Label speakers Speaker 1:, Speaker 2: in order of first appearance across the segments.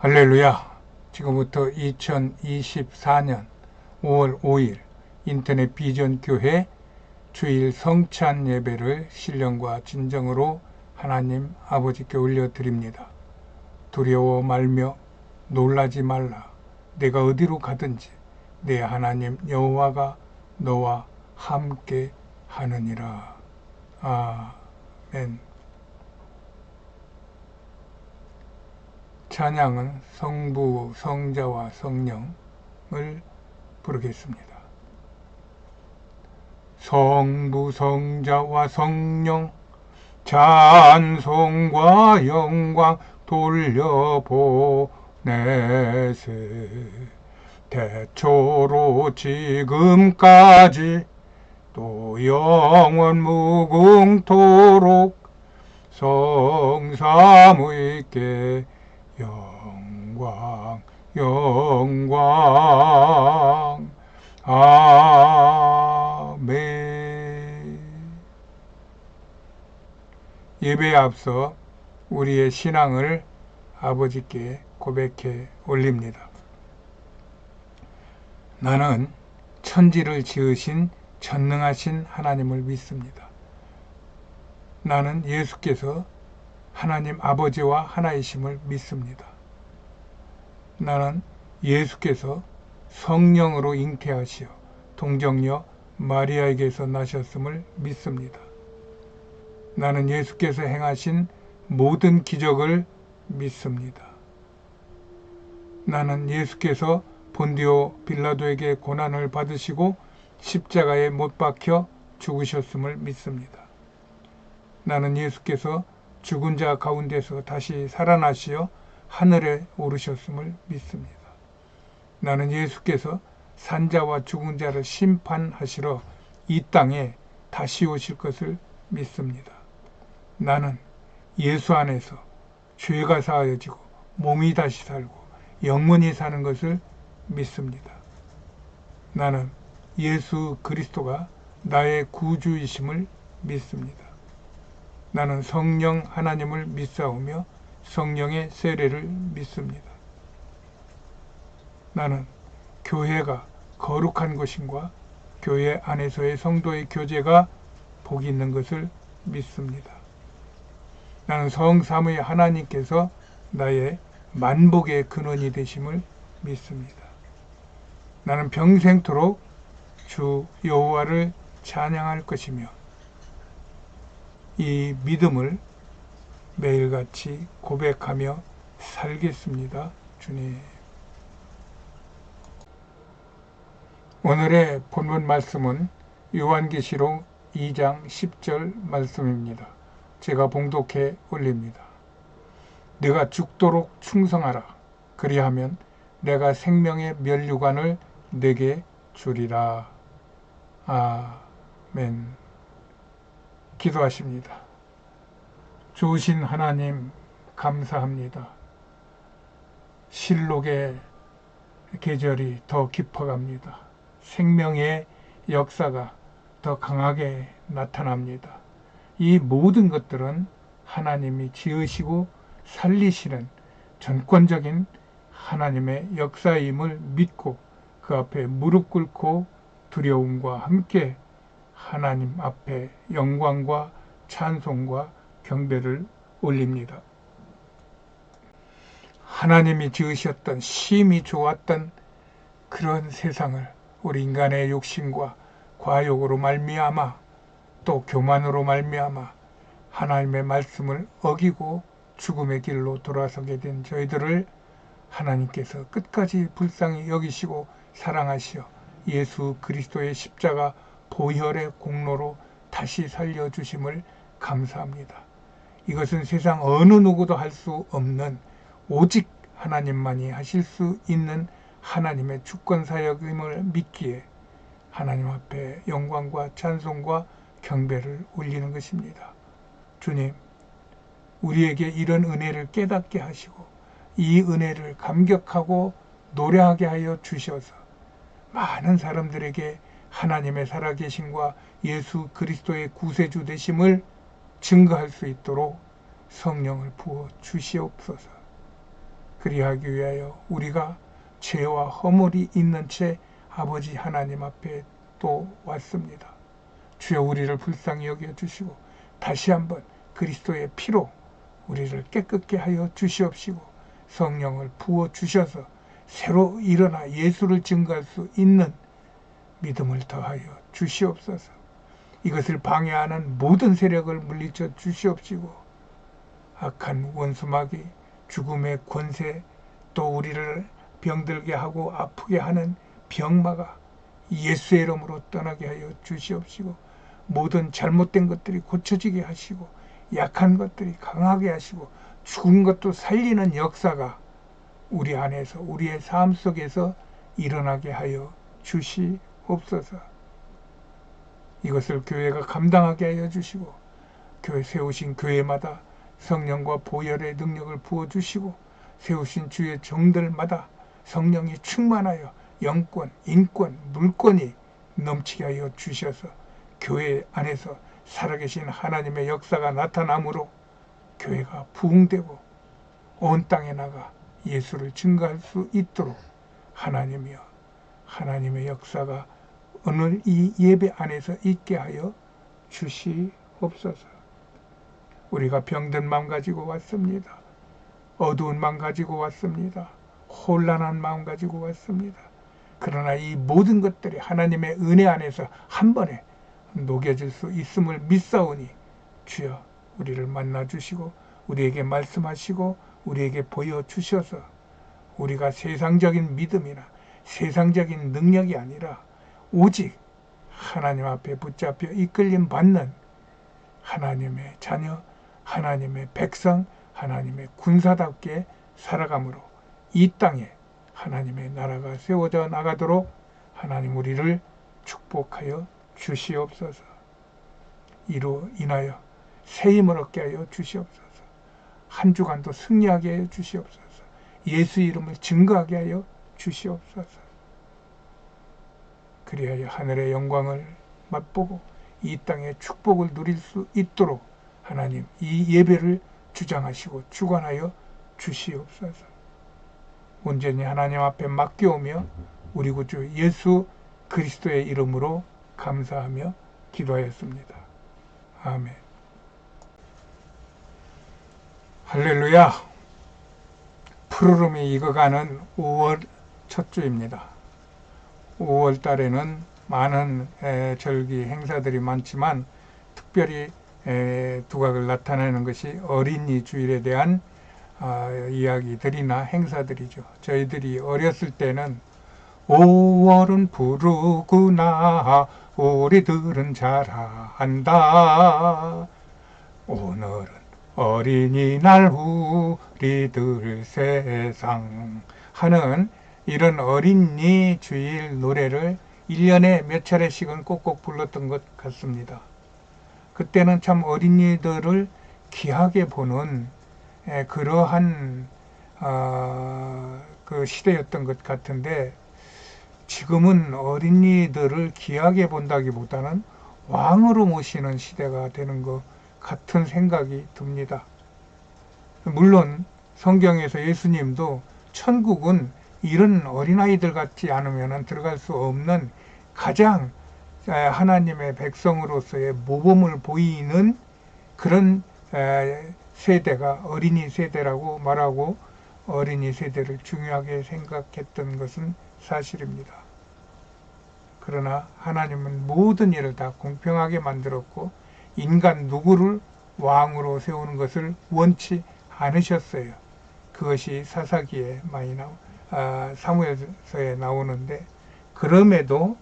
Speaker 1: 할렐루야! 지금부터 2024년 5월 5일 인터넷 비전 교회 주일 성찬 예배를 신령과 진정으로 하나님 아버지께 올려드립니다. 두려워 말며 놀라지 말라. 내가 어디로 가든지 내 하나님 여호와가 너와 함께 하느니라. 아멘. 찬양은 성부, 성자와 성령을 부르겠습니다. 성부, 성자와 성령 찬송과 영광 돌려보내세. 태초로 지금까지 또 영원 무궁토록 성삼위께 영광 영광 아멘. 예배에 앞서 우리의 신앙을 아버지께 고백해 올립니다. 나는 천지를 지으신 전능하신 하나님을 믿습니다. 나는 예수께서 하나님 아버지와 하나이심을 믿습니다. 나는 예수께서 성령으로 잉태하시어 동정녀 마리아에게서 나셨음을 믿습니다. 나는 예수께서 행하신 모든 기적을 믿습니다. 나는 예수께서 본디오 빌라도에게 고난을 받으시고 십자가에 못 박혀 죽으셨음을 믿습니다. 나는 예수께서 죽은 자 가운데서 다시 살아나시어 하늘에 오르셨음을 믿습니다. 나는 예수께서 산자와 죽은 자를 심판하시러 이 땅에 다시 오실 것을 믿습니다. 나는 예수 안에서 죄가 사하여지고 몸이 다시 살고 영원히 사는 것을 믿습니다. 나는 예수 그리스도가 나의 구주이심을 믿습니다. 나는 성령 하나님을 믿사오며 성령의 세례를 믿습니다. 나는 교회가 거룩한 것임과 교회 안에서의 성도의 교제가 복이 있는 것을 믿습니다. 나는 성삼위 하나님께서 나의 만복의 근원이 되심을 믿습니다. 나는 평생토록 주 여호와를 찬양할 것이며 이 믿음을 매일같이 고백하며 살겠습니다. 주님. 오늘의 본문 말씀은 요한계시록 2장 10절 말씀입니다. 제가 봉독해 올립니다. 내가 죽도록 충성하라. 그리하면 내가 생명의 면류관을 내게 주리라. 아멘. 기도하십니다. 좋으신 하나님 감사합니다. 실록의 계절이 더 깊어갑니다. 생명의 역사가 더 강하게 나타납니다. 이 모든 것들은 하나님이 지으시고 살리시는 전권적인 하나님의 역사임을 믿고 그 앞에 무릎 꿇고 두려움과 함께 하나님 앞에 영광과 찬송과 경배를 올립니다. 하나님이 지으셨던 심히 좋았던 그런 세상을 우리 인간의 욕심과 과욕으로 말미암아 또 교만으로 말미암아 하나님의 말씀을 어기고 죽음의 길로 돌아서게 된 저희들을 하나님께서 끝까지 불쌍히 여기시고 사랑하시어 예수 그리스도의 십자가 보혈의 공로로 다시 살려주심을 감사합니다. 이것은 세상 어느 누구도 할 수 없는 오직 하나님만이 하실 수 있는 하나님의 주권사역임을 믿기에 하나님 앞에 영광과 찬송과 경배를 올리는 것입니다. 주님, 우리에게 이런 은혜를 깨닫게 하시고 이 은혜를 감격하고 노래하게 하여 주셔서 많은 사람들에게 하나님의 살아계심과 예수 그리스도의 구세주 되심을 증거할 수 있도록 성령을 부어 주시옵소서. 그리하기 위하여 우리가 죄와 허물이 있는 채 아버지 하나님 앞에 또 왔습니다. 주여 우리를 불쌍히 여겨주시고 다시 한번 그리스도의 피로 우리를 깨끗게 하여 주시옵시고 성령을 부어주셔서 새로 일어나 예수를 증거할 수 있는 믿음을 더하여 주시옵소서. 이것을 방해하는 모든 세력을 물리쳐 주시옵시고 악한 원수마귀, 죽음의 권세, 또 우리를 병들게 하고 아프게 하는 병마가 예수의 이름으로 떠나게 하여 주시옵시고 모든 잘못된 것들이 고쳐지게 하시고 약한 것들이 강하게 하시고 죽은 것도 살리는 역사가 우리 안에서 우리의 삶 속에서 일어나게 하여 주시옵소서. 이것을 교회가 감당하게 하여 주시고 교회 세우신 교회마다 성령과 보혈의 능력을 부어주시고 세우신 주의 종들마다 성령이 충만하여 영권, 인권, 물권이 넘치게 하여 주셔서 교회 안에서 살아계신 하나님의 역사가 나타나므로 교회가 부흥되고 온 땅에 나가 예수를 증거할 수 있도록 하나님이여 하나님의 역사가 오늘 이 예배 안에서 있게 하여 주시옵소서. 우리가 병든 마음 가지고 왔습니다. 어두운 마음 가지고 왔습니다. 혼란한 마음 가지고 왔습니다. 그러나 이 모든 것들이 하나님의 은혜 안에서 한 번에 녹여질 수 있음을 믿사오니 주여 우리를 만나주시고 우리에게 말씀하시고 우리에게 보여주셔서 우리가 세상적인 믿음이나 세상적인 능력이 아니라 오직 하나님 앞에 붙잡혀 이끌림 받는 하나님의 자녀, 하나님의 백성, 하나님의 군사답게 살아감으로 이 땅에 하나님의 나라가 세워져 나가도록 하나님 우리를 축복하여 주시옵소서. 이로 인하여 새 힘을 얻게 하여 주시옵소서. 한 주간도 승리하게 하여 주시옵소서. 예수 이름을 증거하게 하여 주시옵소서. 그리하여 하늘의 영광을 맛보고 이 땅의 축복을 누릴 수 있도록 하나님 이 예배를 주장하시고 주관하여 주시옵소서. 온전히 하나님 앞에 맡겨오며 우리 구주 예수 그리스도의 이름으로 감사하며 기도하였습니다. 아멘. 할렐루야. 푸르름이 익어가는 5월 첫 주입니다. 5월 달에는 많은 절기 행사들이 많지만 특별히 두각을 나타내는 것이 어린이 주일에 대한 이야기들이나 행사들이죠. 저희들이 어렸을 때는 5월은 푸르구나 우리들은 잘한다 오늘은 어린이날 우리들 세상 하는 이런 어린이 주일 노래를 1년에 몇 차례씩은 꼭꼭 불렀던 것 같습니다. 그때는 참 어린이들을 귀하게 보는 그러한 그 시대였던 것 같은데 지금은 어린이들을 귀하게 본다기보다는 왕으로 모시는 시대가 되는 것 같은 생각이 듭니다. 물론 성경에서 예수님도 천국은 이런 어린아이들 같지 않으면 들어갈 수 없는 가장 하나님의 백성으로서의 모범을 보이는 그런 세대가 어린이 세대라고 말하고 어린이 세대를 중요하게 생각했던 것은 사실입니다. 그러나 하나님은 모든 일을 다 공평하게 만들었고 인간 누구를 왕으로 세우는 것을 원치 않으셨어요. 그것이 사사기에 많이 사무엘서에 나오는데 그럼에도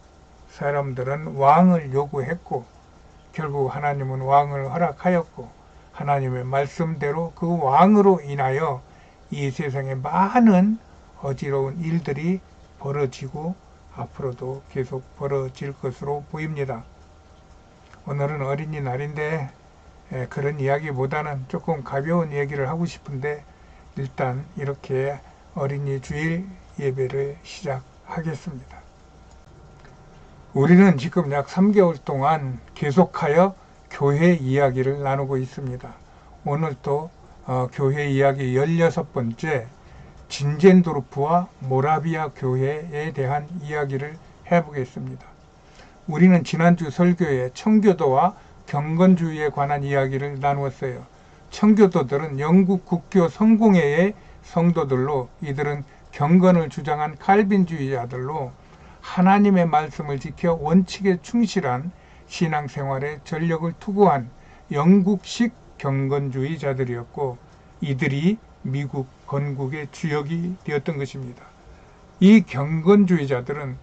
Speaker 1: 사람들은 왕을 요구했고 결국 하나님은 왕을 허락하였고 하나님의 말씀대로 그 왕으로 인하여 이 세상에 많은 어지러운 일들이 벌어지고 앞으로도 계속 벌어질 것으로 보입니다. 오늘은 어린이날인데 그런 이야기보다는 조금 가벼운 얘기를 하고 싶은데 일단 이렇게 어린이 주일 예배를 시작하겠습니다. 우리는 지금 약 3개월 동안 계속하여 교회 이야기를 나누고 있습니다. 오늘 또 교회 이야기 16번째 진젠도르프와 모라비아 교회에 대한 이야기를 해보겠습니다. 우리는 지난주 설교에 청교도와 경건주의에 관한 이야기를 나누었어요. 청교도들은 영국 국교 성공회의 성도들로, 이들은 경건을 주장한 칼빈주의자들로 하나님의 말씀을 지켜 원칙에 충실한 신앙생활에 전력을 투구한 영국식 경건주의자들이었고, 이들이 미국 건국의 주역이 되었던 것입니다. 이 경건주의자들은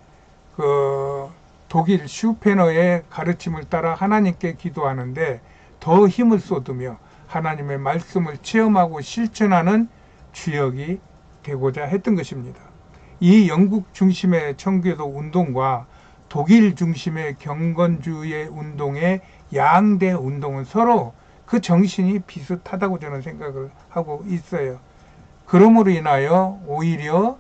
Speaker 1: 독일 슈페너의 가르침을 따라 하나님께 기도하는데 더 힘을 쏟으며 하나님의 말씀을 체험하고 실천하는 주역이 되고자 했던 것입니다. 이 영국 중심의 청교도 운동과 독일 중심의 경건주의 운동의 양대 운동은 서로 그 정신이 비슷하다고 저는 생각을 하고 있어요. 그러므로 인하여 오히려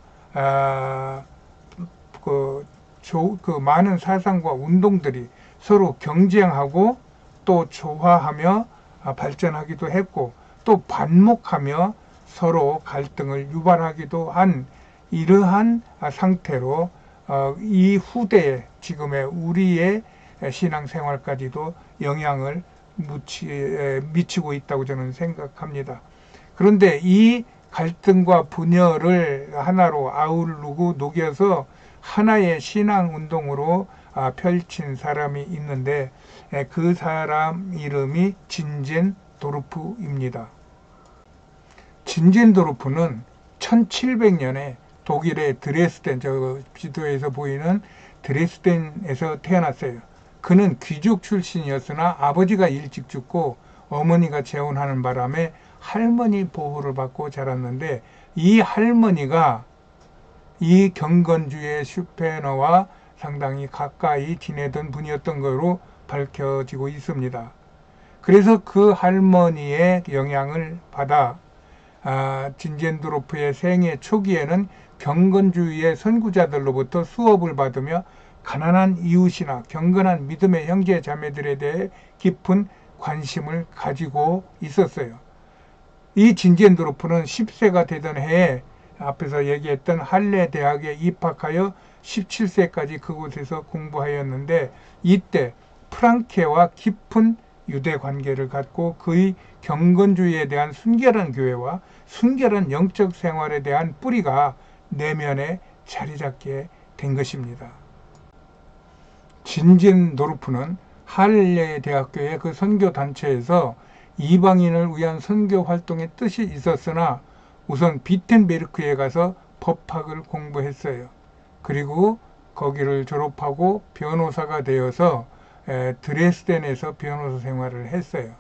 Speaker 1: 많은 사상과 운동들이 서로 경쟁하고 또 조화하며 발전하기도 했고, 또 반목하며 서로 갈등을 유발하기도 한 이러한 상태로 이 후대에 지금의 우리의 신앙생활까지도 영향을 미치고 있다고 저는 생각합니다. 그런데 이 갈등과 분열을 하나로 아우르고 녹여서 하나의 신앙운동으로 펼친 사람이 있는데, 그 사람 이름이 진젠도르프입니다. 진젠도르프는 1700년에 독일의 드레스덴, 저 지도에서 보이는 드레스덴에서 태어났어요. 그는 귀족 출신이었으나 아버지가 일찍 죽고 어머니가 재혼하는 바람에 할머니 보호를 받고 자랐는데, 이 할머니가 이 경건주의 슈페너와 상당히 가까이 지내던 분이었던 것으로 밝혀지고 있습니다. 그래서 그 할머니의 영향을 받아 진젠도르프의 생애 초기에는 경건주의의 선구자들로부터 수업을 받으며 가난한 이웃이나 경건한 믿음의 형제 자매들에 대해 깊은 관심을 가지고 있었어요. 이 진젠도르프는 10세가 되던 해에 앞에서 얘기했던 할레 대학에 입학하여 17세까지 그곳에서 공부하였는데, 이때 프랑케와 깊은 유대 관계를 갖고 그의 경건주의에 대한 순결한 교회와 순결한 영적 생활에 대한 뿌리가 내면에 자리 잡게 된 것입니다. 진젠도르프는 할레 대학교의 그 선교 단체에서 이방인을 위한 선교 활동의 뜻이 있었으나 우선 비텐베르크에 가서 법학을 공부했어요. 그리고 거기를 졸업하고 변호사가 되어서 드레스덴에서 변호사 생활을 했어요.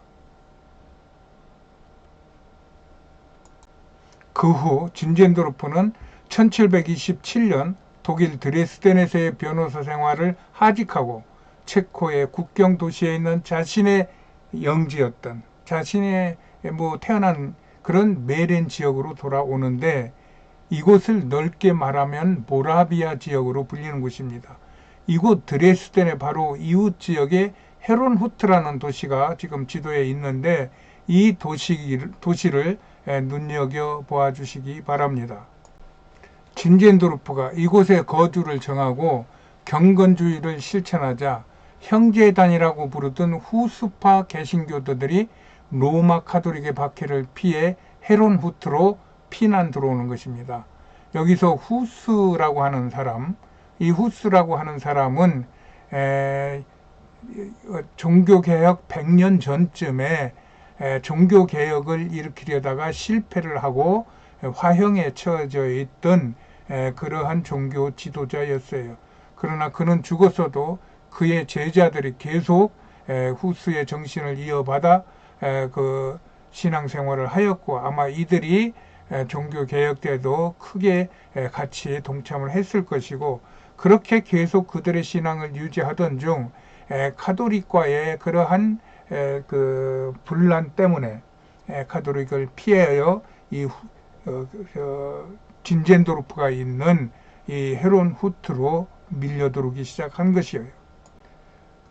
Speaker 1: 그 후 진젠도르프는 1727년 독일 드레스덴에서의 변호사 생활을 하직하고 체코의 국경 도시에 있는 자신의 영지였던, 자신의 태어난 그런 메렌 지역으로 돌아오는데, 이곳을 넓게 말하면 모라비아 지역으로 불리는 곳입니다. 이곳 드레스덴의 바로 이웃 지역에 헤론후트라는 도시가 지금 지도에 있는데, 이 도시를 눈여겨보아 주시기 바랍니다. 진젠도르프가 이곳에 거주를 정하고 경건주의를 실천하자 형제단이라고 부르던 후스파 개신교도들이 로마 카톨릭의 박해를 피해 헤론후트로 피난 들어오는 것입니다. 여기서 후스라고 하는 사람, 이 후스라고 하는 사람은 종교개혁 100년 전쯤에 종교개혁을 일으키려다가 실패를 하고 화형에 처해져 있던 그러한 종교 지도자였어요. 그러나 그는 죽었어도 그의 제자들이 계속 후스의 정신을 이어받아 그 신앙생활을 하였고, 아마 이들이 종교개혁 때도 크게 같이 동참을 했을 것이고, 그렇게 계속 그들의 신앙을 유지하던 중 카톨릭과의 그러한 그 분란 때문에 카톨릭을 피하여 이 진젠도르프가 있는 이 헤론후트로 밀려들어오기 시작한 것이에요.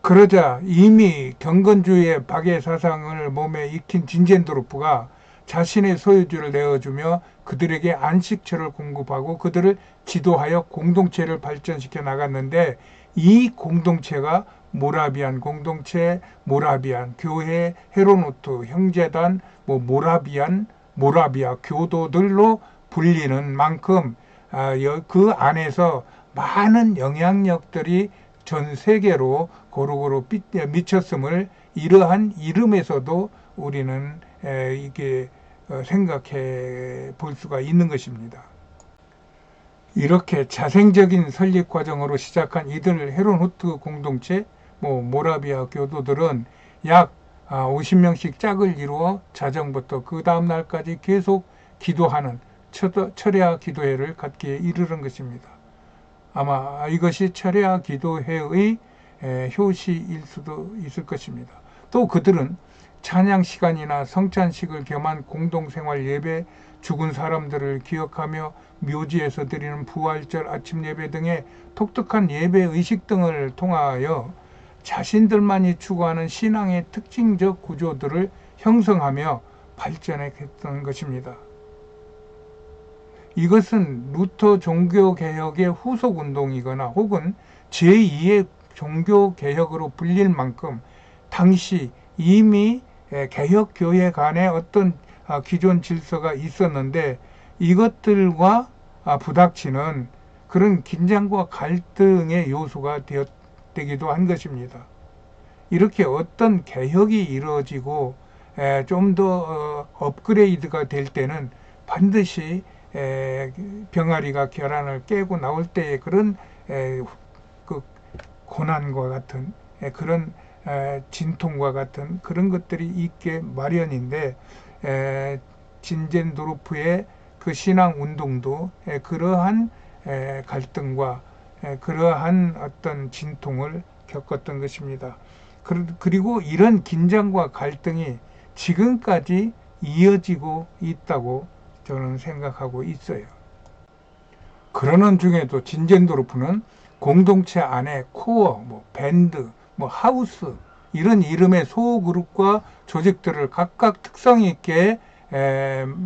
Speaker 1: 그러자 이미 경건주의의 박해 사상을 몸에 익힌 진젠도르프가 자신의 소유주를 내어주며 그들에게 안식처를 공급하고 그들을 지도하여 공동체를 발전시켜 나갔는데, 이 공동체가 모라비안 공동체, 모라비안 교회, 헤로노트 형제단, 모라비아 교도들로 불리는 만큼 그 안에서 많은 영향력들이 전 세계로 고루고루 미쳤음을 이러한 이름에서도 우리는 이게 생각해 볼 수가 있는 것입니다. 이렇게 자생적인 설립 과정으로 시작한 이들 헤로노트 공동체, 모라비아 교도들은 약 50명씩 짝을 이루어 자정부터 그 다음 날까지 계속 기도하는 철야 기도회를 갖기에 이르는 것입니다. 아마 이것이 철야 기도회의 효시일 수도 있을 것입니다. 또 그들은 찬양 시간이나 성찬식을 겸한 공동생활 예배, 죽은 사람들을 기억하며 묘지에서 드리는 부활절 아침 예배 등의 독특한 예배 의식 등을 통하여 자신들만이 추구하는 신앙의 특징적 구조들을 형성하며 발전했던 것입니다. 이것은 루터 종교개혁의 후속운동이거나 혹은 제2의 종교개혁으로 불릴 만큼 당시 이미 개혁교회 간의 어떤 기존 질서가 있었는데, 이것들과 부닥치는 그런 긴장과 갈등의 요소가 되기도 한 것입니다. 이렇게 어떤 개혁이 이루어지고 좀 더 업그레이드가 될 때는 반드시 병아리가 계란을 깨고 나올 때의 그런 그 고난과 같은 그런 진통과 같은 그런 것들이 있게 마련인데, 진젠도르프의 그 신앙 운동도 그러한 갈등과 그러한 어떤 진통을 겪었던 것입니다. 그리고 이런 긴장과 갈등이 지금까지 이어지고 있다고 저는 생각하고 있어요. 그러는 중에도 진젠도르프는 공동체 안에 코어, 밴드, 하우스 이런 이름의 소그룹과 조직들을 각각 특성 있게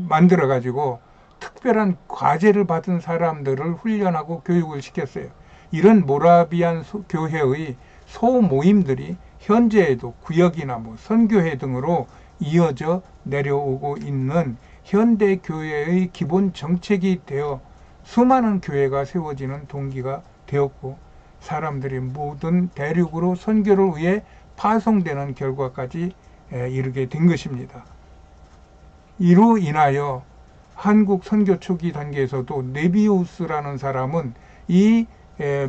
Speaker 1: 만들어 가지고 특별한 과제를 받은 사람들을 훈련하고 교육을 시켰어요. 이런 모라비안 교회의 소모임들이 현재에도 구역이나 선교회 등으로 이어져 내려오고 있는 현대 교회의 기본 정책이 되어 수많은 교회가 세워지는 동기가 되었고, 사람들이 모든 대륙으로 선교를 위해 파송되는 결과까지 이르게 된 것입니다. 이로 인하여 한국 선교 초기 단계에서도 네비우스라는 사람은 이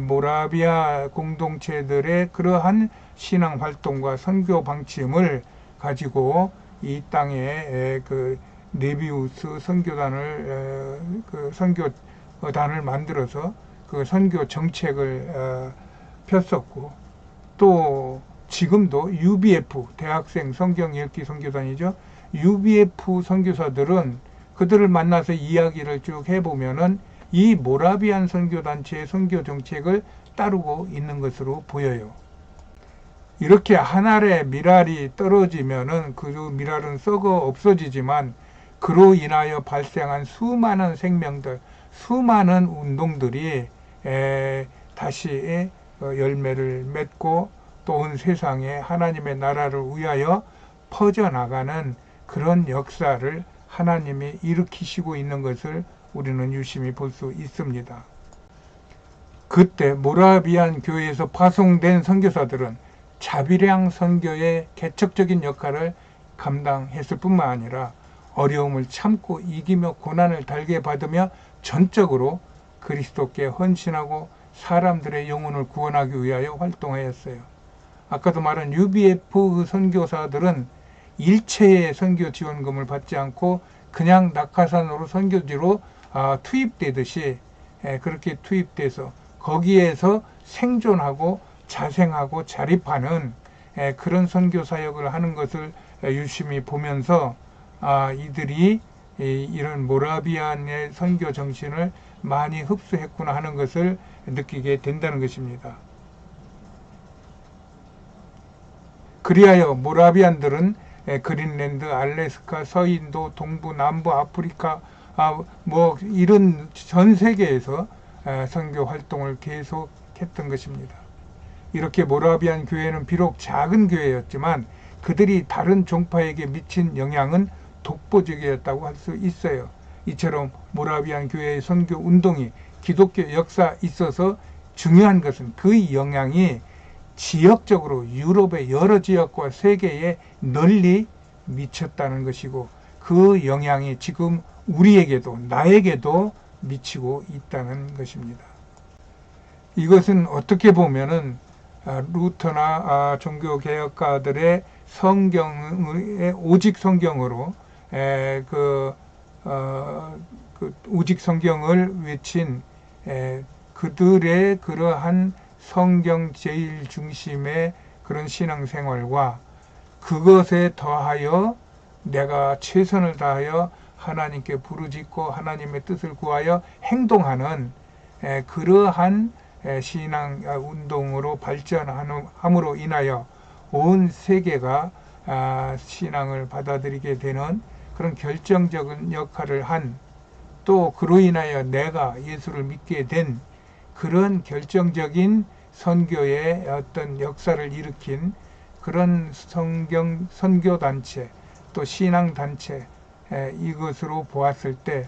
Speaker 1: 모라비아 공동체들의 그러한 신앙 활동과 선교 방침을 가지고 이 땅에 그 네비우스 선교단을 선교단을 만들어서 그 선교 정책을 폈었고, 또 지금도 UBF 대학생 성경 읽기 선교단이죠. UBF 선교사들은 그들을 만나서 이야기를 쭉 해보면은 이 모라비안 선교단체의 선교 정책을 따르고 있는 것으로 보여요. 이렇게 한 알의 밀알이 떨어지면은 그 밀알은 썩어 없어지지만, 그로 인하여 발생한 수많은 생명들, 수많은 운동들이 다시 열매를 맺고 또 온 세상에 하나님의 나라를 위하여 퍼져나가는 그런 역사를 하나님이 일으키시고 있는 것을 우리는 유심히 볼 수 있습니다. 그때 모라비안 교회에서 파송된 선교사들은 자비량 선교의 개척적인 역할을 감당했을 뿐만 아니라 어려움을 참고 이기며 고난을 달게 받으며 전적으로 그리스도께 헌신하고 사람들의 영혼을 구원하기 위하여 활동하였어요. 아까도 말한 UBF 선교사들은 일체의 선교 지원금을 받지 않고 그냥 낙하산으로 선교지로 투입되듯이 그렇게 투입돼서 거기에서 생존하고 자생하고 자립하는 그런 선교 사역을 하는 것을 유심히 보면서 이들이 이런 모라비안의 선교 정신을 많이 흡수했구나 하는 것을 느끼게 된다는 것입니다. 그리하여 모라비안들은 그린랜드, 알래스카, 서인도, 동부, 남부, 아프리카, 뭐 이런 전 세계에서 선교 활동을 계속했던 것입니다. 이렇게 모라비안 교회는 비록 작은 교회였지만 그들이 다른 종파에게 미친 영향은 독보적이었다고 할 수 있어요. 이처럼 모라비안 교회의 선교 운동이 기독교 역사에 있어서 중요한 것은 그 영향이 지역적으로 유럽의 여러 지역과 세계에 널리 미쳤다는 것이고, 그 영향이 지금 우리에게도 나에게도 미치고 있다는 것입니다. 이것은 어떻게 보면은 루터나 종교개혁가들의 성경의 오직 성경으로 오직 성경을 외친 그들의 그러한 성경 제일 중심의 그런 신앙생활과 그것에 더하여 내가 최선을 다하여 하나님께 부르짖고 하나님의 뜻을 구하여 행동하는 그러한 신앙 운동으로 발전함으로 인하여 온 세계가 신앙을 받아들이게 되는 그런 결정적인 역할을 한, 또 그로 인하여 내가 예수를 믿게 된 그런 결정적인 선교의 어떤 역사를 일으킨 그런 선교단체 또 신앙단체, 이것으로 보았을 때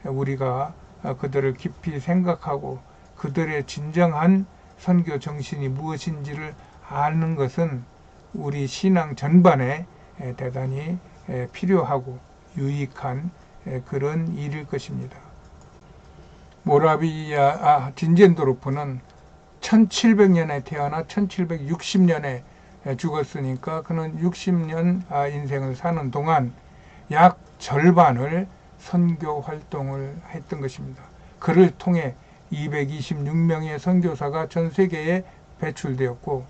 Speaker 1: 우리가 그들을 깊이 생각하고 그들의 진정한 선교 정신이 무엇인지를 아는 것은 우리 신앙 전반에 대단히 필요하고 유익한 그런 일일 것입니다. 모라비아 진젠도르프는 1700년에 태어나 1760년에 죽었으니까 그는 60년 인생을 사는 동안 약 절반을 선교 활동을 했던 것입니다. 그를 통해 226명의 선교사가 전 세계에 배출되었고,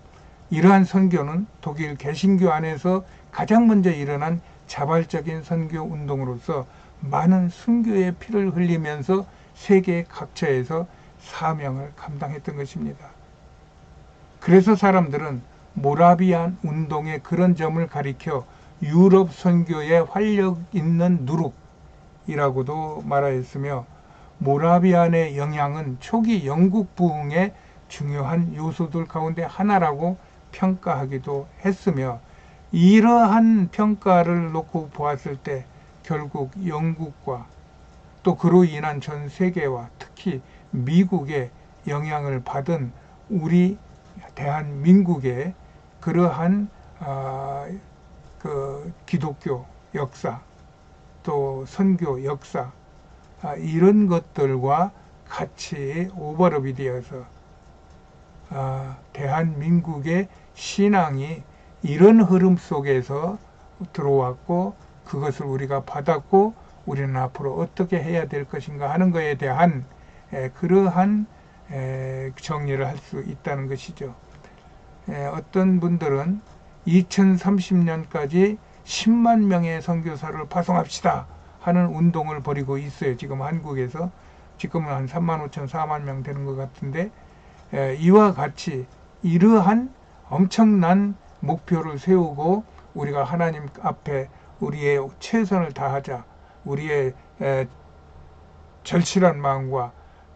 Speaker 1: 이러한 선교는 독일 개신교 안에서 가장 먼저 일어난 자발적인 선교 운동으로서 많은 순교의 피를 흘리면서 세계 각처에서 사명을 감당했던 것입니다. 그래서 사람들은 모라비안 운동의 그런 점을 가리켜 유럽 선교의 활력 있는 누룩이라고도 말하였으며, 모라비안의 영향은 초기 영국 부흥의 중요한 요소들 가운데 하나라고 평가하기도 했으며, 이러한 평가를 놓고 보았을 때 결국 영국과 또 그로 인한 전 세계와 특히 미국의 영향을 받은 우리 대한민국의 그러한 그 기독교 역사 또 선교 역사, 이런 것들과 같이 오버랩이 되어서 대한민국의 신앙이 이런 흐름 속에서 들어왔고 그것을 우리가 받았고 우리는 앞으로 어떻게 해야 될 것인가 하는 것에 대한 그러한 정리를 할 수 있다는 것이죠. 어떤 분들은 2030년까지 10만 명의 선교사를 파송합시다 하는 운동을 벌이고 있어요. 지금 한국에서 지금은 한 3만 5천 4만 명 되는 것 같은데, 이와 같이 이러한 엄청난 목표를 세우고 우리가 하나님 앞에 우리의 최선을 다하자, 우리의 절실한 마음과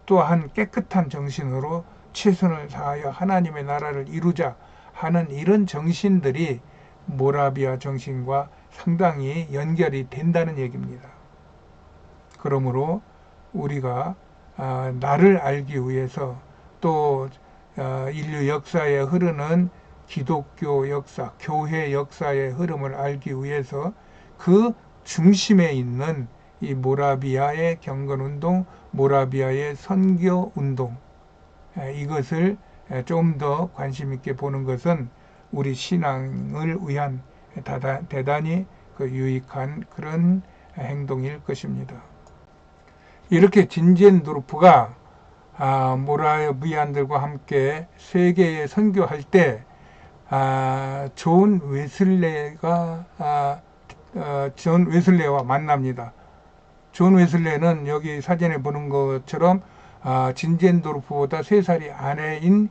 Speaker 1: 또한 깨끗한 정신으로 최선을 다하여 하나님의 나라를 이루자 하는 이런 정신들이 모라비아 정신과 상당히 연결이 된다는 얘기입니다. 그러므로 우리가 나를 알기 위해서 또 인류 역사에 흐르는 기독교 역사, 교회 역사의 흐름을 알기 위해서 그 중심에 있는 이 모라비아의 경건운동, 모라비아의 선교운동, 이것을 좀 더 관심 있게 보는 것은 우리 신앙을 위한 대단히 유익한 그런 행동일 것입니다. 이렇게 진젠도르프가 모라비안들과 함께 세계에 선교할 때 존 웨슬레와 만납니다. 존 웨슬레는 여기 사진에 보는 것처럼 진젠도르프보다 3살이 아래인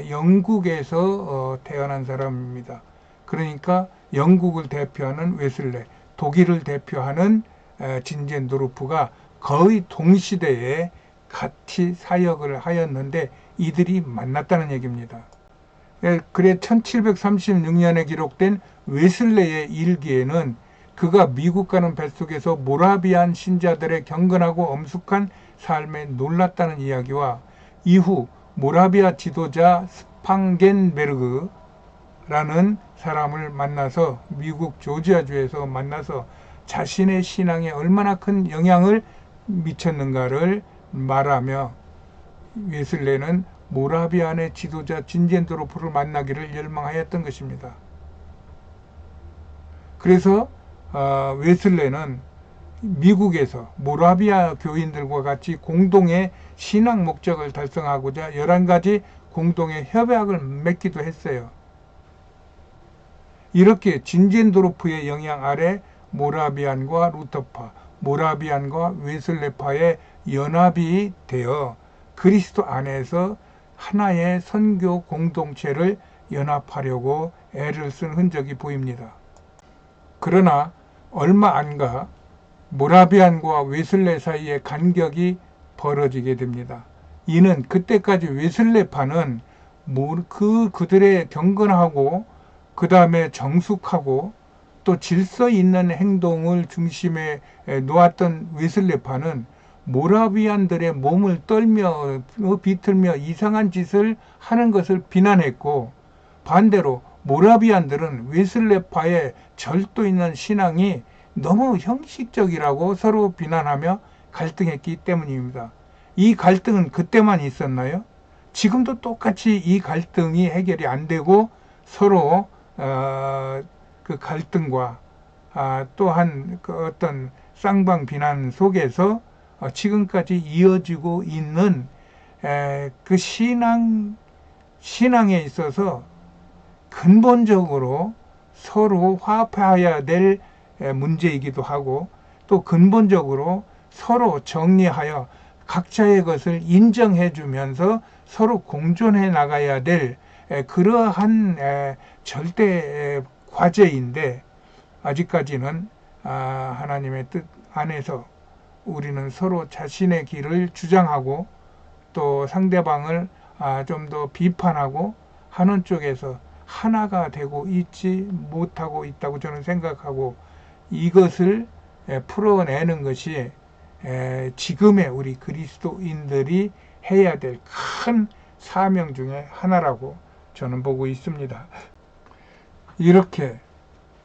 Speaker 1: 영국에서 태어난 사람입니다. 그러니까 영국을 대표하는 웨슬레, 독일을 대표하는 진젠도르프가 거의 동시대에 같이 사역을 하였는데 이들이 만났다는 얘기입니다. 그래 1736년에 기록된 웨슬레의 일기에는 그가 미국 가는 뱃속에서 모라비안 신자들의 경건하고 엄숙한 삶에 놀랐다는 이야기와 이후 모라비아 지도자 스팡겐베르그라는 사람을 만나서 미국 조지아주에서 만나서 자신의 신앙에 얼마나 큰 영향을 미쳤는가를 말하며 웨슬레는 모라비안의 지도자 진젠도르프를 만나기를 열망하였던 것입니다. 그래서 웨슬레는 미국에서 모라비아 교인들과 같이 공동의 신앙 목적을 달성하고자 11가지 공동의 협약을 맺기도 했어요. 이렇게 진젠도르프의 영향 아래 모라비안과 루터파, 모라비안과 웨슬레파의 연합이 되어 그리스도 안에서 하나의 선교 공동체를 연합하려고 애를 쓴 흔적이 보입니다. 그러나 얼마 안 가 모라비안과 웨슬레 사이에 간격이 벌어지게 됩니다. 이는 그때까지 웨슬레파는 그들의 경건하고 그 다음에 정숙하고 또 질서 있는 행동을 중심에 놓았던 웨슬레파는 모라비안들의 몸을 떨며 비틀며 이상한 짓을 하는 것을 비난했고, 반대로 모라비안들은 웨슬레파의 절도 있는 신앙이 너무 형식적이라고 서로 비난하며 갈등했기 때문입니다. 이 갈등은 그때만 있었나요? 지금도 똑같이 이 갈등이 해결이 안 되고 서로 그 갈등과 또한 그 어떤 쌍방 비난 속에서 지금까지 이어지고 있는 그 신앙에 있어서 근본적으로 서로 화합해야 될 문제이기도 하고 또 근본적으로 서로 정리하여 각자의 것을 인정해 주면서 서로 공존해 나가야 될 그러한 절대 과제인데 아직까지는 하나님의 뜻 안에서 우리는 서로 자신의 길을 주장하고 또 상대방을 좀 더 비판하고 하는 쪽에서 하나가 되고 있지 못하고 있다고 저는 생각하고 이것을 풀어내는 것이 지금의 우리 그리스도인들이 해야 될 큰 사명 중에 하나라고 저는 보고 있습니다. 이렇게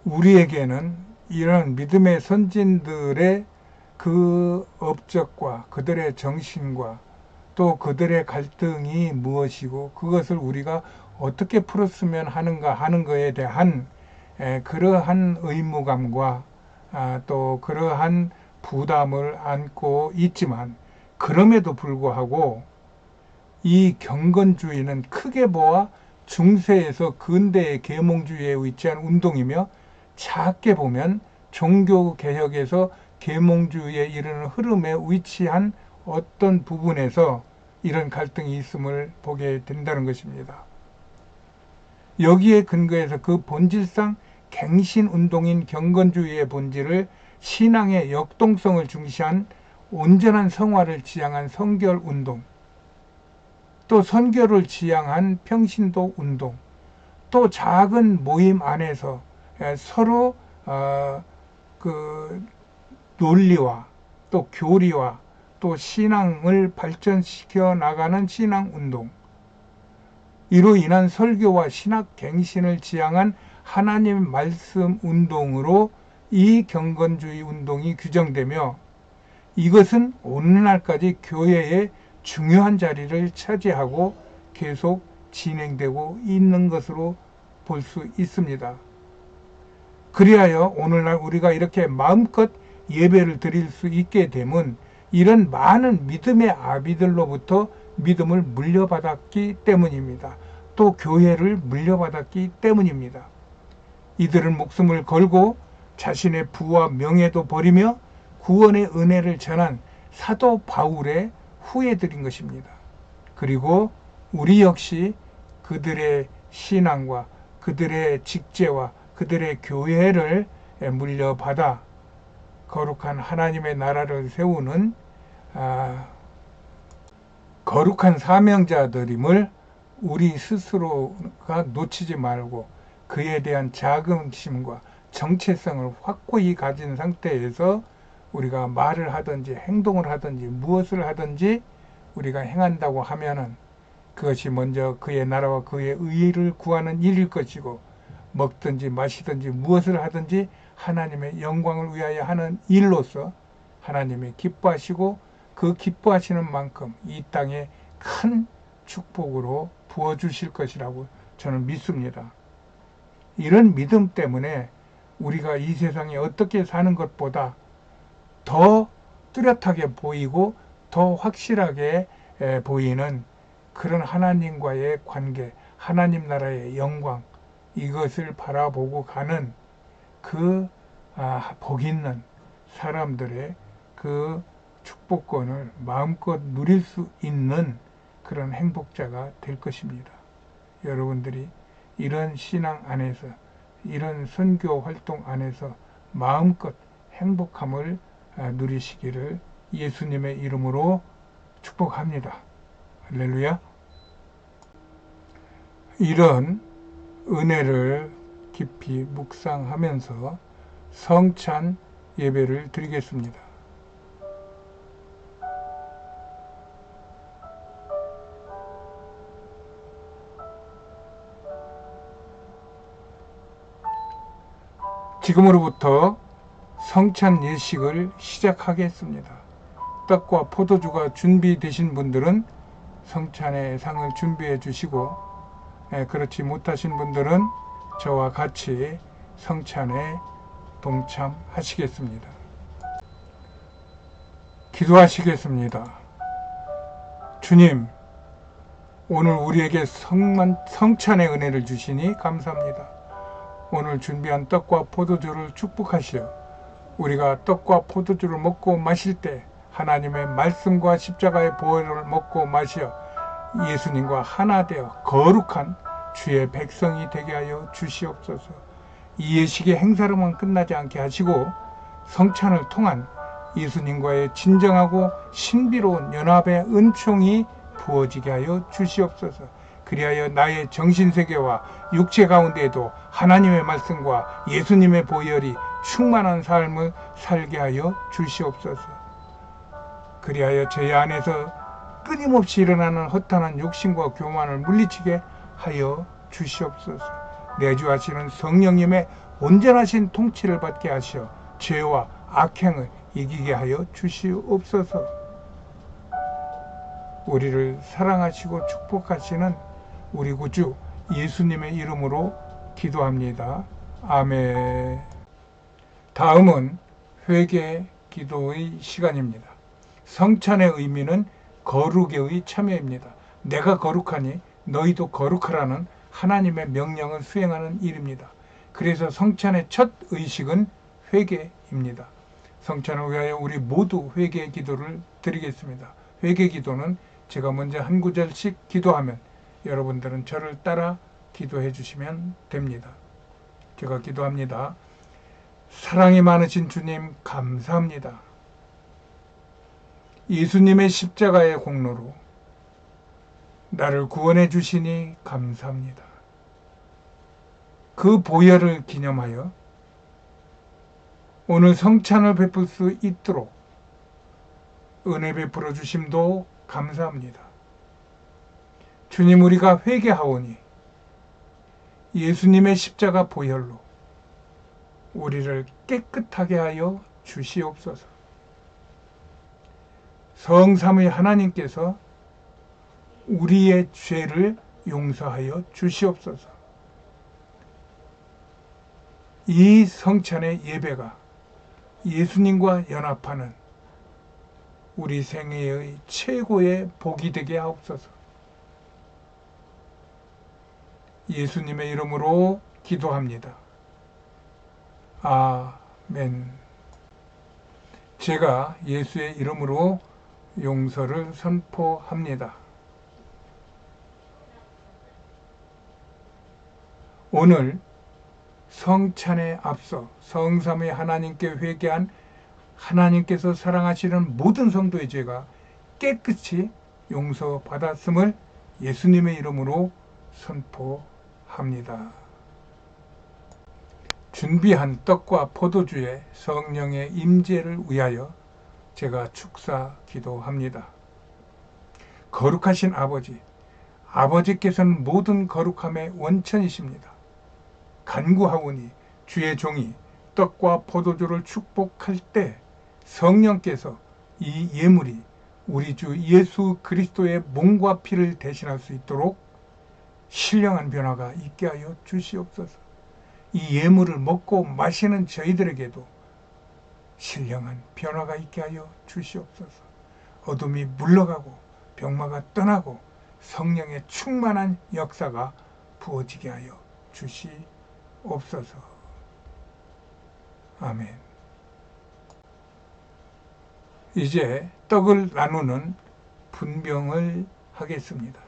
Speaker 1: 우리에게는 이런 믿음의 선진들의 그 업적과 그들의 정신과 또 그들의 갈등이 무엇이고 그것을 우리가 어떻게 풀었으면 하는가 하는 것에 대한 그러한 의무감과 또 그러한 부담을 안고 있지만 그럼에도 불구하고 이 경건주의는 크게 보아 중세에서 근대의 계몽주의에 위치한 운동이며 작게 보면 종교개혁에서 계몽주의에 이르는 흐름에 위치한 어떤 부분에서 이런 갈등이 있음을 보게 된다는 것입니다. 여기에 근거해서 그 본질상 갱신운동인 경건주의의 본질을 신앙의 역동성을 중시한 온전한 성화를 지향한 성결운동, 또 선교를 지향한 평신도 운동, 또 작은 모임 안에서 서로 그 논리와 또 교리와 또 신앙을 발전시켜 나가는 신앙운동, 이로 인한 설교와 신학 갱신을 지향한 하나님 말씀 운동으로 이 경건주의 운동이 규정되며 이것은 오늘날까지 교회의 중요한 자리를 차지하고 계속 진행되고 있는 것으로 볼 수 있습니다. 그리하여 오늘날 우리가 이렇게 마음껏 예배를 드릴 수 있게 되면 이런 많은 믿음의 아비들로부터 믿음을 물려받았기 때문입니다. 또 교회를 물려받았기 때문입니다. 이들은 목숨을 걸고 자신의 부와 명예도 버리며 구원의 은혜를 전한 사도 바울의 후예들인 것입니다. 그리고 우리 역시 그들의 신앙과 그들의 직제와 그들의 교회를 물려받아 거룩한 하나님의 나라를 세우는 거룩한 사명자들임을 우리 스스로가 놓치지 말고 그에 대한 자긍심과 정체성을 확고히 가진 상태에서 우리가 말을 하든지 행동을 하든지 무엇을 하든지 우리가 행한다고 하면은 그것이 먼저 그의 나라와 그의 의를 구하는 일일 것이고, 먹든지 마시든지 무엇을 하든지 하나님의 영광을 위하여 하는 일로서 하나님이 기뻐하시고 그 기뻐하시는 만큼 이 땅에 큰 축복으로 부어주실 것이라고 저는 믿습니다. 이런 믿음 때문에 우리가 이 세상에 어떻게 사는 것보다 더 뚜렷하게 보이고 더 확실하게 보이는 그런 하나님과의 관계, 하나님 나라의 영광, 이것을 바라보고 가는 그 복 있는 사람들의 그 축복권을 마음껏 누릴 수 있는 그런 행복자가 될 것입니다. 여러분들이 이런 신앙 안에서, 이런 선교 활동 안에서 마음껏 행복함을 누리시기를 예수님의 이름으로 축복합니다. 할렐루야. 이런 은혜를 깊이 묵상하면서 성찬 예배를 드리겠습니다. 지금으로부터 성찬 예식을 시작하겠습니다. 떡과 포도주가 준비되신 분들은 성찬의 상을 준비해 주시고, 그렇지 못하신 분들은 저와 같이 성찬에 동참하시겠습니다. 기도하시겠습니다. 주님, 오늘 우리에게 성찬의 은혜를 주시니 감사합니다. 오늘 준비한 떡과 포도주를 축복하시어 우리가 떡과 포도주를 먹고 마실 때 하나님의 말씀과 십자가의 보혈을 먹고 마시어 예수님과 하나 되어 거룩한 주의 백성이 되게 하여 주시옵소서. 이 예식의 행사로만 끝나지 않게 하시고 성찬을 통한 예수님과의 진정하고 신비로운 연합의 은총이 부어지게 하여 주시옵소서. 그리하여 나의 정신세계와 육체 가운데에도 하나님의 말씀과 예수님의 보혈이 충만한 삶을 살게 하여 주시옵소서. 그리하여 제 안에서 끊임없이 일어나는 허탄한 욕심과 교만을 물리치게 하여 주시옵소서. 내주하시는 성령님의 온전하신 통치를 받게 하시어 죄와 악행을 이기게 하여 주시옵소서. 우리를 사랑하시고 축복하시는 우리 구주 예수님의 이름으로 기도합니다. 아멘. 다음은 회개 기도의 시간입니다. 성찬의 의미는 거룩의 참여입니다. 내가 거룩하니 너희도 거룩하라는 하나님의 명령을 수행하는 일입니다. 그래서 성찬의 첫 의식은 회개입니다. 성찬을 위하여 우리 모두 회개 기도를 드리겠습니다. 회개 기도는 제가 먼저 한 구절씩 기도하면 여러분들은 저를 따라 기도해 주시면 됩니다. 제가 기도합니다. 사랑이 많으신 주님 감사합니다. 예수님의 십자가의 공로로 나를 구원해 주시니 감사합니다. 그 보혈을 기념하여 오늘 성찬을 베풀 수 있도록 은혜 베풀어 주심도 감사합니다. 주님, 우리가 회개하오니 예수님의 십자가 보혈로 우리를 깨끗하게 하여 주시옵소서. 성삼위 하나님께서 우리의 죄를 용서하여 주시옵소서. 이 성찬의 예배가 예수님과 연합하는 우리 생애의 최고의 복이 되게 하옵소서. 예수님의 이름으로 기도합니다. 아멘. 제가 예수의 이름으로 용서를 선포합니다. 오늘 성찬에 앞서 성삼위 하나님께 회개한 하나님께서 사랑하시는 모든 성도의 죄가 깨끗이 용서받았음을 예수님의 이름으로 선포합니다. 준비한 떡과 포도주의 성령의 임재를 위하여 제가 축사 기도합니다. 거룩하신 아버지, 아버지께서는 모든 거룩함의 원천이십니다. 간구하오니 주의 종이 떡과 포도주를 축복할 때 성령께서 이 예물이 우리 주 예수 그리스도의 몸과 피를 대신할 수 있도록 신령한 변화가 있게 하여 주시옵소서. 이 예물을 먹고 마시는 저희들에게도 신령한 변화가 있게 하여 주시옵소서. 어둠이 물러가고 병마가 떠나고 성령의 충만한 역사가 부어지게 하여 주시옵소서. 아멘. 이제 떡을 나누는 분병을 하겠습니다.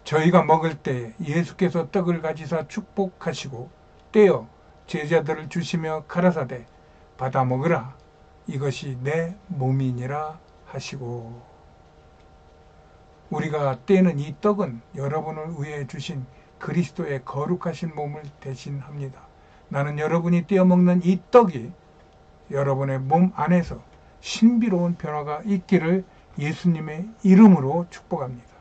Speaker 1: 저희가 먹을 때 예수께서 떡을 가지사 축복하시고 떼어 제자들을 주시며 가라사대 받아 먹으라, 이것이 내 몸이니라 하시고, 우리가 떼는 이 떡은 여러분을 위해 주신 그리스도의 거룩하신 몸을 대신합니다. 나는 여러분이 떼어 먹는 이 떡이 여러분의 몸 안에서 신비로운 변화가 있기를 예수님의 이름으로 축복합니다.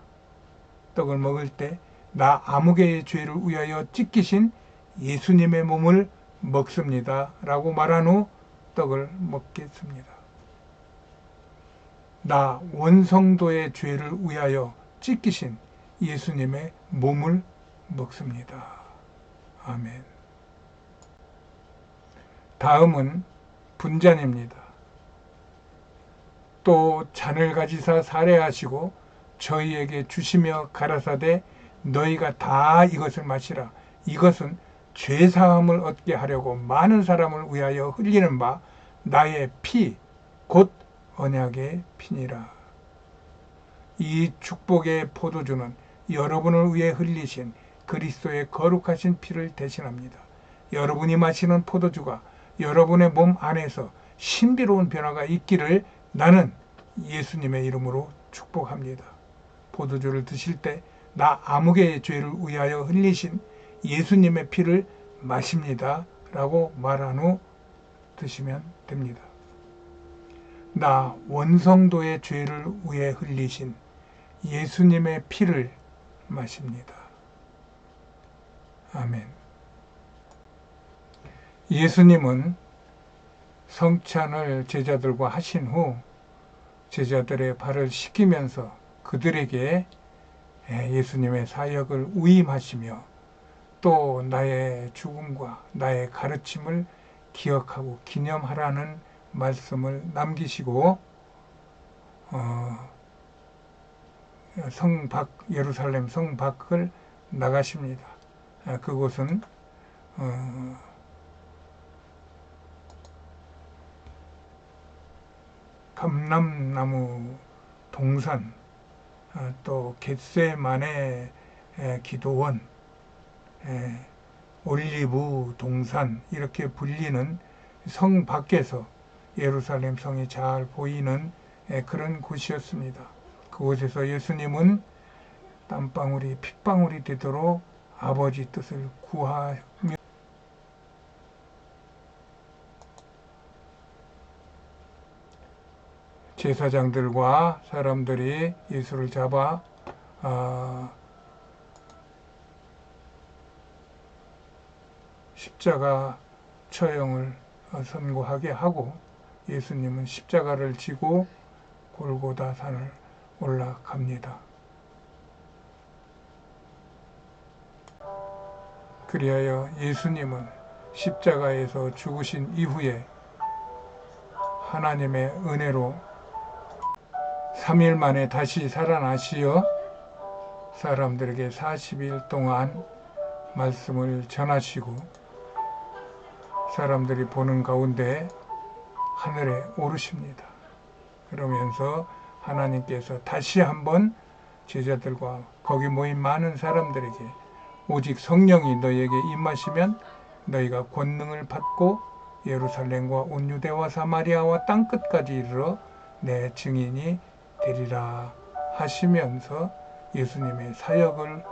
Speaker 1: 떡을 먹을 때 나 아무개의 죄를 위하여 찢기신 예수님의 몸을 먹습니다 라고 말한 후 떡을 먹겠습니다. 나 원성도의 죄를 위하여 찢기신 예수님의 몸을 먹습니다. 아멘. 다음은 분잔입니다. 또 잔을 가지사 사례하시고 저희에게 주시며 가라사대 너희가 다 이것을 마시라, 이것은 죄사함을 얻게 하려고 많은 사람을 위하여 흘리는 바 나의 피 곧 언약의 피니라. 이 축복의 포도주는 여러분을 위해 흘리신 그리스도의 거룩하신 피를 대신합니다. 여러분이 마시는 포도주가 여러분의 몸 안에서 신비로운 변화가 있기를 나는 예수님의 이름으로 축복합니다. 포도주를 드실 때 나 아무개의 죄를 위하여 흘리신 예수님의 피를 마십니다 라고 말한 후 드시면 됩니다. 나 원성도의 죄를 위해 흘리신 예수님의 피를 마십니다. 아멘. 예수님은 성찬을 제자들과 하신 후 제자들의 발을 씻기면서 그들에게 예수님의 사역을 위임하시며 또 나의 죽음과 나의 가르침을 기억하고 기념하라는 말씀을 남기시고 성 밖, 예루살렘 성 밖을 나가십니다. 그곳은 감람나무 동산, 또 겟세마네 기도원, 올리브 동산 이렇게 불리는 성 밖에서 예루살렘 성이 잘 보이는 그런 곳이었습니다. 그곳에서 예수님은 땀방울이 핏방울이 되도록 아버지 뜻을 구하며 제사장들과 사람들이 예수를 잡아 십자가 처형을 선고하게 하고 예수님은 십자가를 지고 골고다 산을 올라갑니다. 그리하여 예수님은 십자가에서 죽으신 이후에 하나님의 은혜로 3일 만에 다시 살아나시어 사람들에게 40일 동안 말씀을 전하시고 사람들이 보는 가운데 하늘에 오르십니다. 그러면서 하나님께서 다시 한번 제자들과 거기 모인 많은 사람들에게 오직 성령이 너희에게 임하시면 너희가 권능을 받고 예루살렘과 온 유대와 사마리아와 땅끝까지 이르러 내 증인이 되리라 하시면서 예수님의 사역을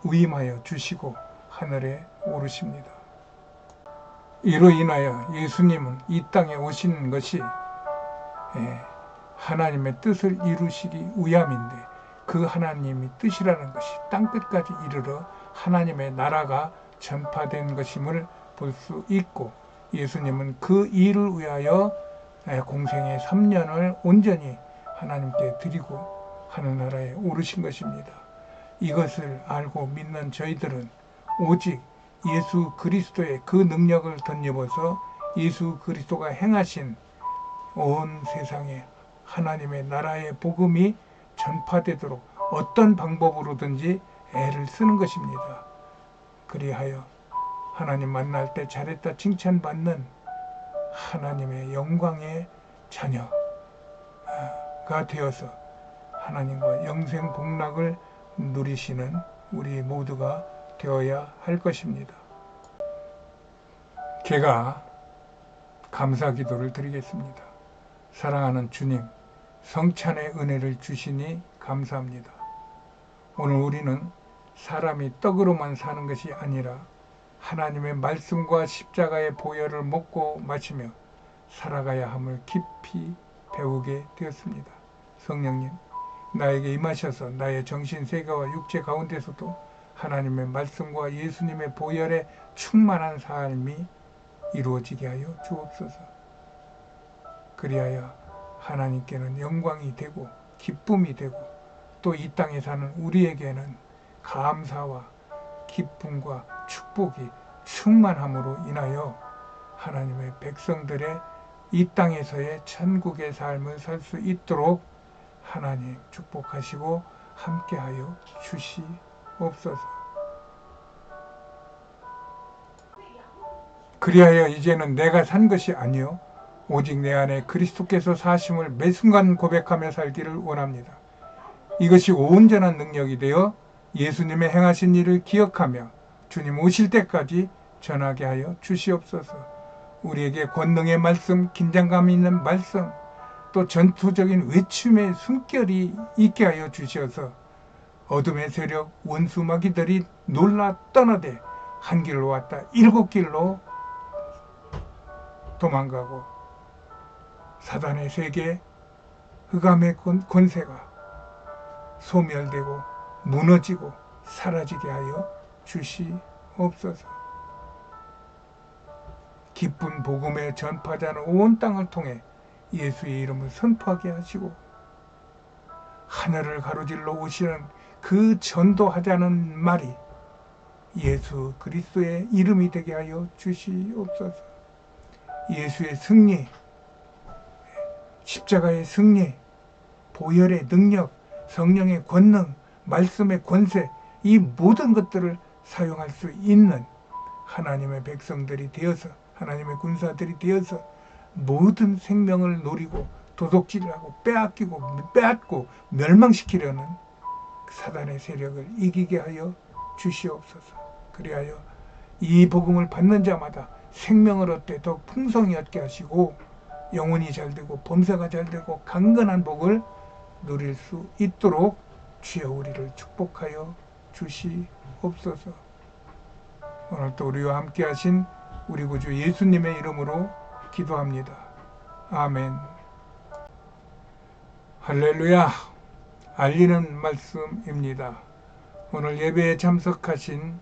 Speaker 1: 위임하여 주시고 하늘에 오르십니다. 이로 인하여 예수님은 이 땅에 오시는 것이 하나님의 뜻을 이루시기 위함인데, 그 하나님의 뜻이라는 것이 땅끝까지 이르러 하나님의 나라가 전파된 것임을 볼 수 있고, 예수님은 그 일을 위하여 공생의 3년을 온전히 하나님께 드리고 하늘나라에 오르신 것입니다. 이것을 알고 믿는 저희들은 오직 예수 그리스도의 그 능력을 덧입어서 예수 그리스도가 행하신 온 세상에 하나님의 나라의 복음이 전파되도록 어떤 방법으로든지 애를 쓰는 것입니다. 그리하여 하나님 만날 때 잘했다 칭찬받는 하나님의 영광의 자녀가 되어서 하나님과 영생 복락을 누리시는 우리 모두가 되어야 할 것입니다. 제가 감사 기도를 드리겠습니다. 사랑하는 주님, 성찬의 은혜를 주시니 감사합니다. 오늘 우리는 사람이 떡으로만 사는 것이 아니라 하나님의 말씀과 십자가의 보혈을 먹고 마시며 살아가야 함을 깊이 배우게 되었습니다. 성령님, 나에게 임하셔서 나의 정신, 세계와 육체 가운데서도 하나님의 말씀과 예수님의 보혈에 충만한 삶이 이루어지게 하여 주옵소서. 그리하여 하나님께는 영광이 되고 기쁨이 되고, 또 이 땅에 사는 우리에게는 감사와 기쁨과 축복이 충만함으로 인하여 하나님의 백성들의 이 땅에서의 천국의 삶을 살 수 있도록 하나님 축복하시고 함께하여 주시옵소서. 그리하여 이제는 내가 산 것이 아니요 오직 내 안에 그리스도께서 사심을 매 순간 고백하며 살기를 원합니다. 이것이 온전한 능력이 되어 예수님의 행하신 일을 기억하며 주님 오실 때까지 전하게 하여 주시옵소서. 우리에게 권능의 말씀, 긴장감 있는 말씀, 또 전투적인 외침의 숨결이 있게 하여 주셔서 어둠의 세력, 원수 마귀들이 놀라 떠나되 한 길로 왔다 7길로 도망가고 사단의 세계, 흑암의 권세가 소멸되고 무너지고 사라지게 하여 주시옵소서. 기쁜 복음의 전파자는 온 땅을 통해 예수의 이름을 선포하게 하시고 하늘을 가로질러 오시는 그 전도하자는 말이 예수 그리스도의 이름이 되게 하여 주시옵소서. 예수의 승리, 십자가의 승리, 보혈의 능력, 성령의 권능, 말씀의 권세, 이 모든 것들을 사용할 수 있는 하나님의 백성들이 되어서, 하나님의 군사들이 되어서 모든 생명을 노리고 도둑질하고 빼앗고 멸망시키려는 사단의 세력을 이기게 하여 주시옵소서. 그리하여 이 복음을 받는 자마다 생명을 얻되 더 풍성히 얻게 하시고 영혼이 잘되고 범사가 잘되고 강건한 복을 누릴 수 있도록 주여 우리를 축복하여 주시옵소서. 오늘도 우리와 함께 하신 우리 구주 예수님의 이름으로 기도합니다. 아멘. 할렐루야. 알리는 말씀입니다. 오늘 예배에 참석하신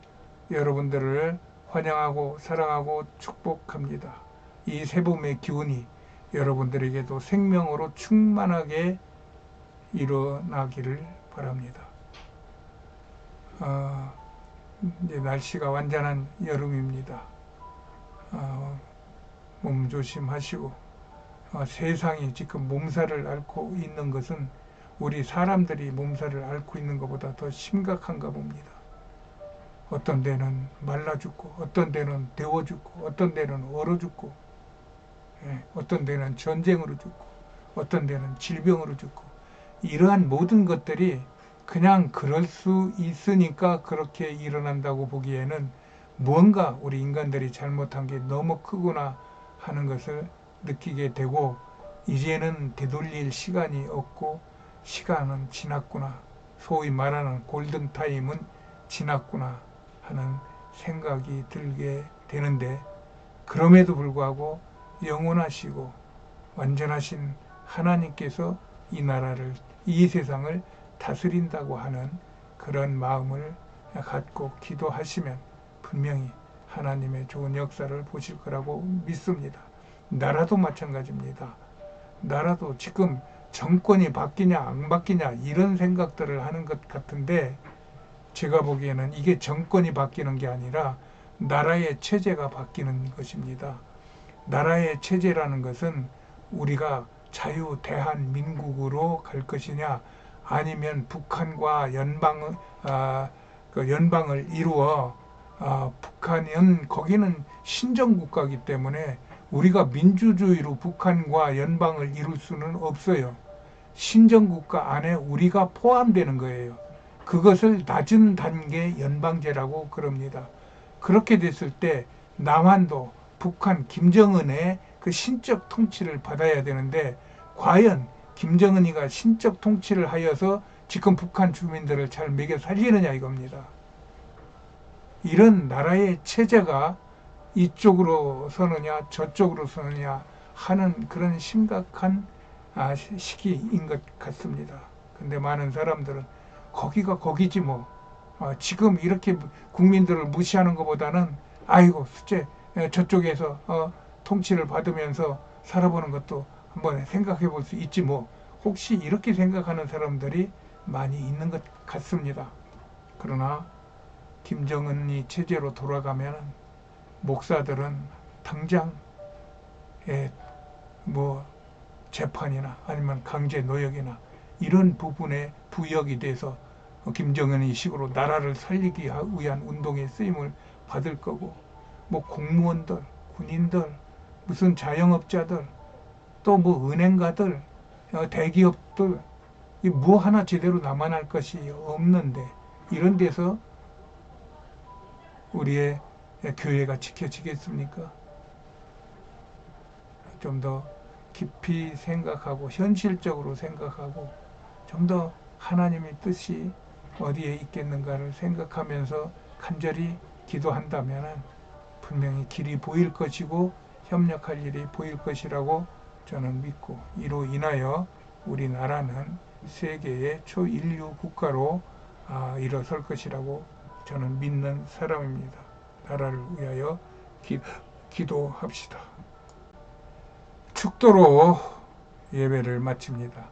Speaker 1: 여러분들을 환영하고 사랑하고 축복합니다. 이 새봄의 기운이 여러분들에게도 생명으로 충만하게 일어나기를 바랍니다. 이제 날씨가 완전한 여름입니다. 몸 조심하시고, 세상이 지금 몸살을 앓고 있는 것은 우리 사람들이 몸살을 앓고 있는 것보다 더 심각한가 봅니다. 어떤 데는 말라 죽고, 어떤 데는 데워 죽고, 어떤 데는 얼어 죽고, 어떤 데는 전쟁으로 죽고, 어떤 데는 질병으로 죽고, 이러한 모든 것들이 그냥 그럴 수 있으니까 그렇게 일어난다고 보기에는 무언가 우리 인간들이 잘못한 게 너무 크구나 하는 것을 느끼게 되고, 이제는 되돌릴 시간이 없고 시간은 지났구나, 소위 말하는 골든타임은 지났구나 하는 생각이 들게 되는데, 그럼에도 불구하고 영원하시고 완전하신 하나님께서 이 나라를, 이 세상을 다스린다고 하는 그런 마음을 갖고 기도하시면 분명히 하나님의 좋은 역사를 보실 거라고 믿습니다. 나라도 마찬가지입니다. 나라도 지금 정권이 바뀌냐 안 바뀌냐 이런 생각들을 하는 것 같은데, 제가 보기에는 이게 정권이 바뀌는 게 아니라 나라의 체제가 바뀌는 것입니다. 나라의 체제라는 것은 우리가 자유 대한민국으로 갈 것이냐, 아니면 북한과 연방을 이루어, 북한은 거기는 신정국가이기 때문에 우리가 민주주의로 북한과 연방을 이룰 수는 없어요. 신정국가 안에 우리가 포함되는 거예요. 그것을 낮은 단계 연방제라고 그럽니다. 그렇게 됐을 때 남한도 북한 김정은의 그 신적 통치를 받아야 되는데, 과연 김정은이가 신적 통치를 하여서 지금 북한 주민들을 잘 먹여 살리느냐 이겁니다. 이런 나라의 체제가 이쪽으로 서느냐 저쪽으로 서느냐 하는 그런 심각한 시기인 것 같습니다. 근데 많은 사람들은 거기가 거기지 뭐, 지금 이렇게 국민들을 무시하는 것보다는 아이고 수제 저쪽에서 통치를 받으면서 살아보는 것도 한번 생각해 볼 수 있지 뭐, 혹시 이렇게 생각하는 사람들이 많이 있는 것 같습니다. 그러나 김정은이 체제로 돌아가면 목사들은 당장 뭐 재판이나 아니면 강제 노역이나 이런 부분에 부역이 돼서 김정은이 식으로 나라를 살리기 위한 운동에 쓰임을 받을 거고, 뭐 공무원들, 군인들, 무슨 자영업자들, 또 뭐 은행가들, 대기업들, 뭐 하나 제대로 남아날 것이 없는데, 이런 데서 우리의 교회가 지켜지겠습니까? 좀 더 깊이 생각하고 현실적으로 생각하고 좀 더 하나님의 뜻이 어디에 있겠는가를 생각하면서 간절히 기도한다면 분명히 길이 보일 것이고 협력할 일이 보일 것이라고 저는 믿고, 이로 인하여 우리나라는 세계의 초인류 국가로 일어설 것이라고 저는 믿는 사람입니다. 나라를 위하여 기도합시다. 축도로 예배를 마칩니다.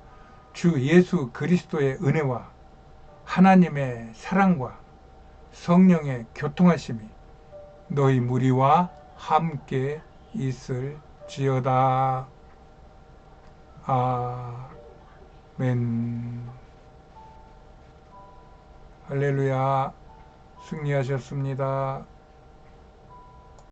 Speaker 1: 주 예수 그리스도의 은혜와 하나님의 사랑과 성령의 교통하심이 너희 무리와 함께 있을지어다. 아멘. 할렐루야. 승리하셨습니다.